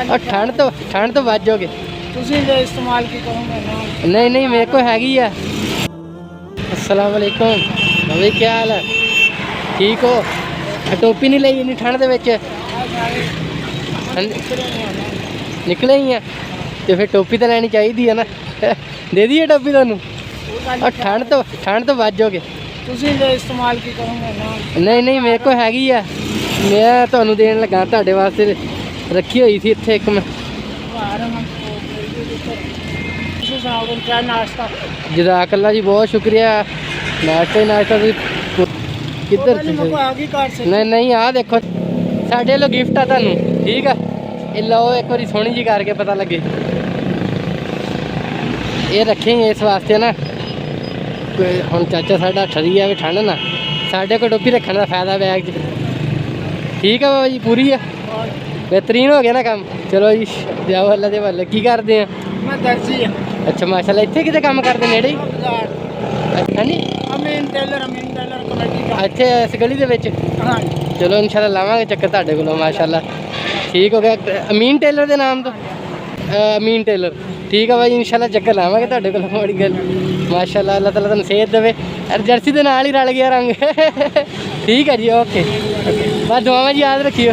और ठंड तो बच जाओगे। इस्तेमाल की करूँगा ना। नहीं मेरे को हैगी है। अस्सलाम वालेकुम भाभी, क्या हाल है? ठीक हो? टोपी नहीं ली इन्नी ठंड दे विच? निकले ही है तो फिर टोपी तो लैनी चाहिए है ना। दे दी है टोपी तुहानू? और ठंड तो बच जाओगे। इस्तेमाल की करूँगा ना। नहीं मेरे को हैगी है, मैं तुहानू देन लगा, तुहाडे वास्ते रखी हुई थी इत्थे एक मैं। क्या नाश्ता? जज़ाकल्ला जी, बहुत शुक्रिया। नाश्ता किधर नहीं आ देखो साढ़े लो गिफ्ट आ तुहानू, ठीक है? ये लो एक बार सोहनी जी करके पता लगे। ये रखेंगे इस वास्ते ना, हम चाचा साढ़ा ठरी है ठंड ना, साढ़े को टोपी रखने का फायदा बैग च। ठीक है बाबा जी, पूरी है, बेहतरीन हो गया ना काम। चलो जी जाओ अल्लाह दे वाले। की करते हैं? मैं दर्जी हाँ। अच्छा माशाल्लाह, इतने कितने काम करते नेड़े ही? अच्छा नहीं, अमीन टेलर कमेटी का। अच्छा इस गली दे विच? हाँ। चलो इंशाल्लाह लावांगे चक्कर तुहाडे कोलों। माशाल्लाह ठीक हो गया। अमीन टेलर के नाम तो? अमीन टेलर, ठीक है भाई, इंशाल्लाह चक्कर लावांगे तुहाडे कोलों। बड़ी गल, माशाल्लाह, अल्लाह ताला तुहानू सेहत देवे। अरे जर्सी दे नाल ही रल गया रंग। ठीक है जी, ओके बस दुआवां जी याद रखियो।